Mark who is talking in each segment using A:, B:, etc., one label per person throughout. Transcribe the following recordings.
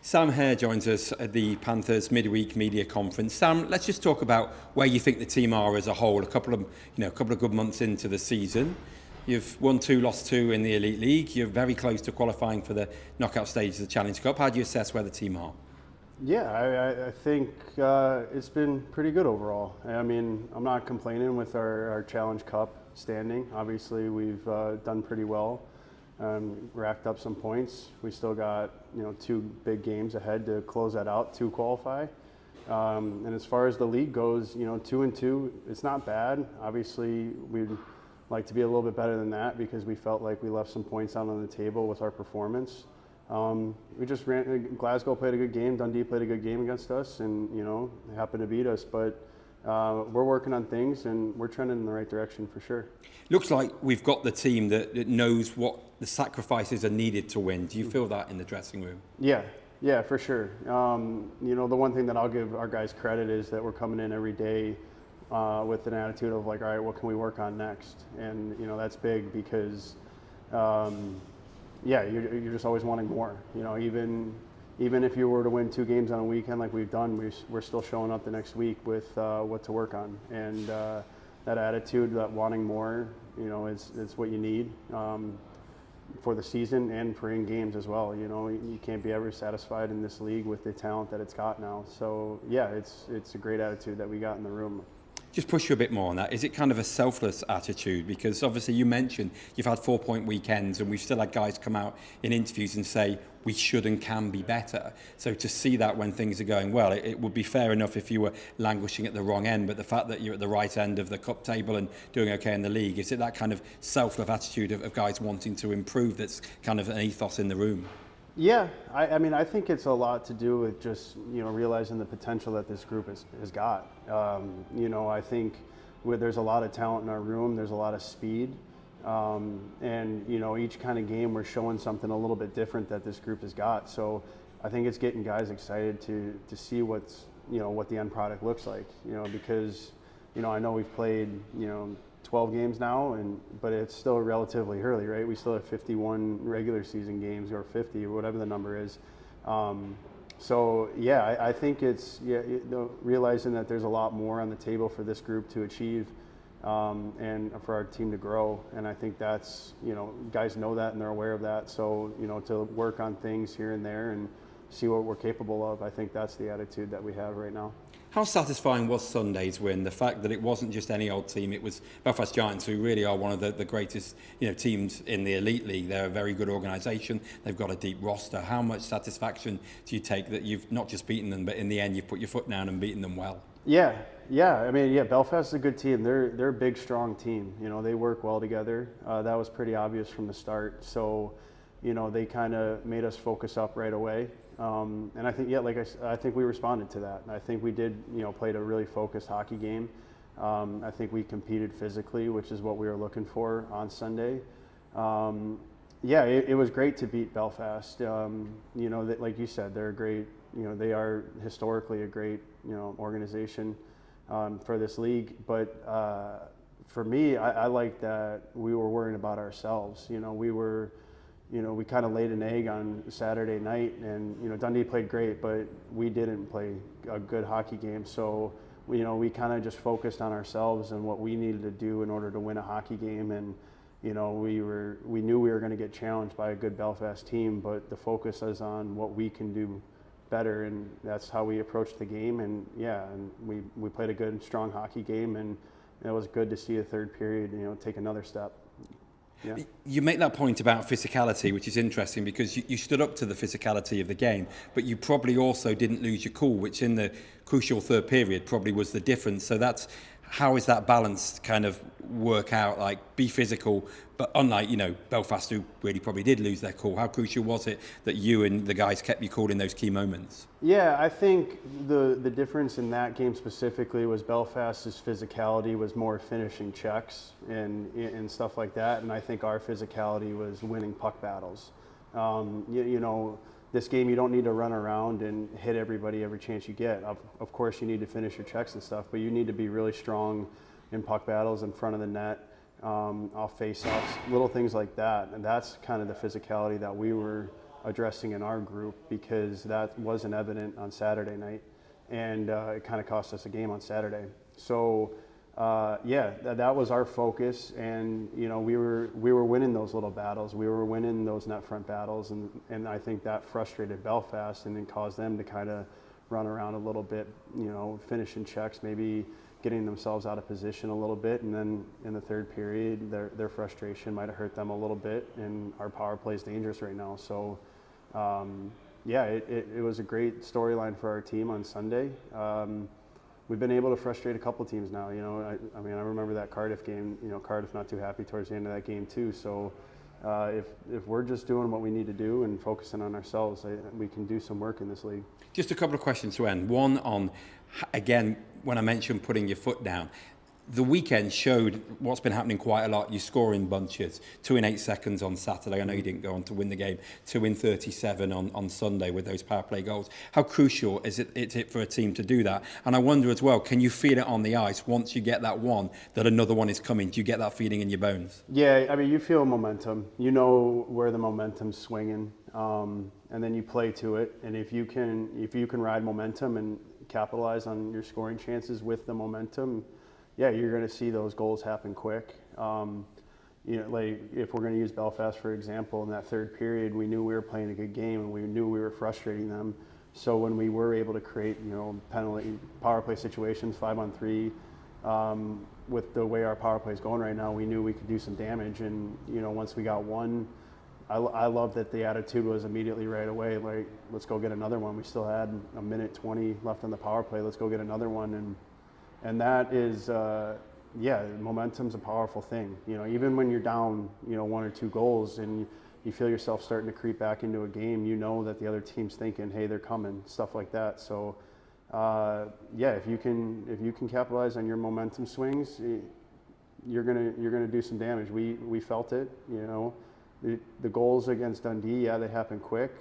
A: Sam Herr joins us at the Panthers midweek media conference. Sam, let's just talk about where you think the team are as a whole. A couple of good months into the season. You've won 2, lost 2 in the Elite League. You're very close to qualifying for the knockout stages of the Challenge Cup. How do you assess where the team are?
B: Yeah, I think it's been pretty good overall. I mean, I'm not complaining with our Challenge Cup standing. Obviously, we've done pretty well, racked up some points. We still got 2 big games ahead to close that out to qualify. And as far as the league goes, 2-2, it's not bad. Obviously, we'd like to be a little bit better than that because we felt like we left some points out on the table with our performance. Glasgow played a good game, Dundee played a good game against us, and they happened to beat us. But we're working on things, and we're trending in the right direction for sure.
A: Looks like we've got the team that knows what the sacrifices are needed to win. Do you feel that in the dressing room?
B: Yeah, for sure. The one thing that I'll give our guys credit is that we're coming in every day with an attitude of like, all right, what can we work on next? And that's big because you're just always wanting more. Even if you were to win 2 games on a weekend like we've done, we're still showing up the next week with what to work on. And that attitude, that wanting more, is what you need for the season and for in games as well. You can't be ever satisfied in this league with the talent that it's got now. So yeah, it's a great attitude that we got in the room.
A: Just push you a bit more on that. Is it kind of a selfless attitude? Because obviously you mentioned you've had 4-point weekends and we've still had guys come out in interviews and say we should and can be better. So to see that when things are going well, it would be fair enough if you were languishing at the wrong end, but the fact that you're at the right end of the cup table and doing okay in the league, is it that kind of selfless attitude of guys wanting to improve that's kind of an ethos in the room?
B: Yeah, I think it's a lot to do with just realizing the potential that this group has got. I think there's a lot of talent in our room. There's a lot of speed, and each kind of game we're showing something a little bit different that this group has got. So I think it's getting guys excited to see what the end product looks like. Because I know we've played 12 games now, but it's still relatively early, right? We still have 51 regular season games, or 50, or whatever the number is. So yeah, I think it's realizing that there's a lot more on the table for this group to achieve, and for our team to grow. And I think that's guys know that and they're aware of that. So to work on things here and there and see what we're capable of. I think that's the attitude that we have right now.
A: How satisfying was Sunday's win? The fact that it wasn't just any old team, it was Belfast Giants, who really are one of the greatest teams in the Elite League. They're a very good organisation. They've got a deep roster. How much satisfaction do you take that you've not just beaten them, but in the end you've put your foot down and beaten them well?
B: Yeah. Belfast is a good team. They're a big, strong team. They work well together. That was pretty obvious from the start. So, they kind of made us focus up right away. And I think, I think we responded to that. I think we did, played a really focused hockey game. I think we competed physically, which is what we were looking for on Sunday. It was great to beat Belfast. Like you said, they're a great, they are historically a great, organization for this league. But for me, I like that we were worrying about ourselves. We kind of laid an egg on Saturday night, and Dundee played great, but we didn't play a good hockey game. So we kind of just focused on ourselves and what we needed to do in order to win a hockey game. And we knew we were going to get challenged by a good Belfast team, but the focus is on what we can do better, and that's how we approached the game. And we played a good, strong hockey game, and it was good to see a third period take another step. Yeah.
A: You make that point about physicality, which is interesting because you stood up to the physicality of the game, but you probably also didn't lose your cool, which in the crucial third period probably was the difference. So how is that balance kind of work out? Like, be physical, but unlike Belfast, who really probably did lose their cool. How crucial was it that you and the guys kept you cool in those key moments?
B: Yeah, I think the difference in that game specifically was Belfast's physicality was more finishing checks and stuff like that, and I think our physicality was winning puck battles. This game, you don't need to run around and hit everybody every chance you get. Of course, you need to finish your checks and stuff, but you need to be really strong in puck battles in front of the net, off face-offs, little things like that. And that's kind of the physicality that we were addressing in our group, because that wasn't evident on Saturday night, and it kind of cost us a game on Saturday. So that was our focus, and we were winning those little battles, we were winning those net front battles, and I think that frustrated Belfast, and it caused them to kind of run around a little bit, finishing checks, maybe getting themselves out of position a little bit, and then in the third period, their frustration might have hurt them a little bit, and our power play is dangerous right now. So, it was a great storyline for our team on Sunday. We've been able to frustrate a couple teams now. I remember that Cardiff game. Cardiff not too happy towards the end of that game too. So, if we're just doing what we need to do and focusing on ourselves, we can do some work in this league.
A: Just a couple of questions to end. One on, again, when I mentioned putting your foot down, the weekend showed what's been happening quite a lot. You score in bunches, 2 in 8 seconds on Saturday. I know you didn't go on to win the game. 2 in 37 on Sunday with those power play goals. How crucial is it for a team to do that? And I wonder as well, can you feel it on the ice once you get that one, that another one is coming? Do you get that feeling in your bones?
B: Yeah, you feel momentum. You know where the momentum's swinging, and then you play to it. And if you can ride momentum and capitalize on your scoring chances with the momentum, yeah, you're going to see those goals happen quick. Like if we're going to use Belfast for example, in that third period, we knew we were playing a good game, and we knew we were frustrating them. So when we were able to create, penalty power play situations, 5-on-3, with the way our power play is going right now, we knew we could do some damage. And once we got one, I love that the attitude was immediately right away, like, let's go get another one. We still had a minute 20 left on the power play. Let's go get another one. And that is, momentum's a powerful thing. Even when you're down, 1 or 2 goals, and you feel yourself starting to creep back into a game, that the other team's thinking, hey, they're coming, stuff like that. So, if you can capitalize on your momentum swings, you're gonna do some damage. We felt it. The goals against Dundee, they happened quick.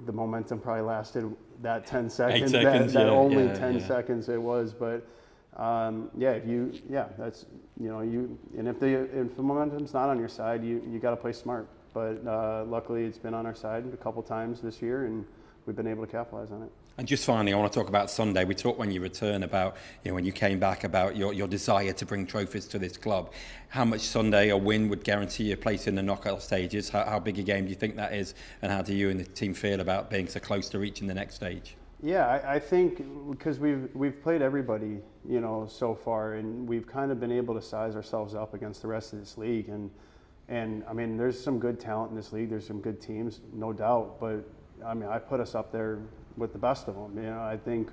B: The momentum probably lasted that 10 seconds.
A: 8 seconds,
B: only 10 seconds it was, but that's and if the momentum's not on your side, you got to play smart. But luckily, it's been on our side a couple times this year, and we've been able to capitalize on it.
A: And just finally, I want to talk about Sunday. We talked when you return about, when you came back, about your desire to bring trophies to this club. How much Sunday a win would guarantee you a place in the knockout stages? How big a game do you think that is? And how do you and the team feel about being so close to reaching the next stage?
B: Yeah, I think because we've played everybody, so far, and we've kind of been able to size ourselves up against the rest of this league. And there's some good talent in this league. There's some good teams, no doubt. But I put us up there with the best of them. I think,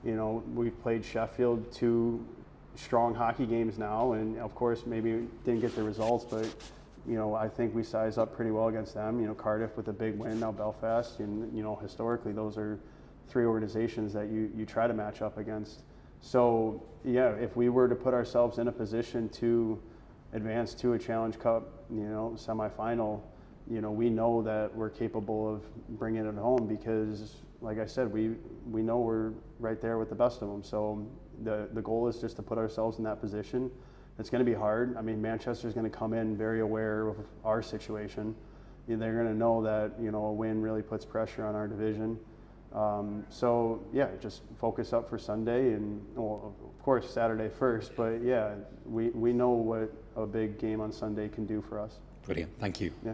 B: we've played Sheffield 2 strong hockey games now, and of course maybe didn't get the results, but I think we size up pretty well against them. Cardiff with a big win, now Belfast, and historically those are 3 organizations that you try to match up against. So if we were to put ourselves in a position to advance to a Challenge Cup, semifinal, we know that we're capable of bringing it home, because like I said, we know we're right there with the best of them. So the goal is just to put ourselves in that position. It's going to be hard. Manchester's going to come in very aware of our situation. They're going to know that a win really puts pressure on our division. Just focus up for Sunday, and of course Saturday first. But we know what a big game on Sunday can do for us.
A: Brilliant. Thank you.
B: Yeah.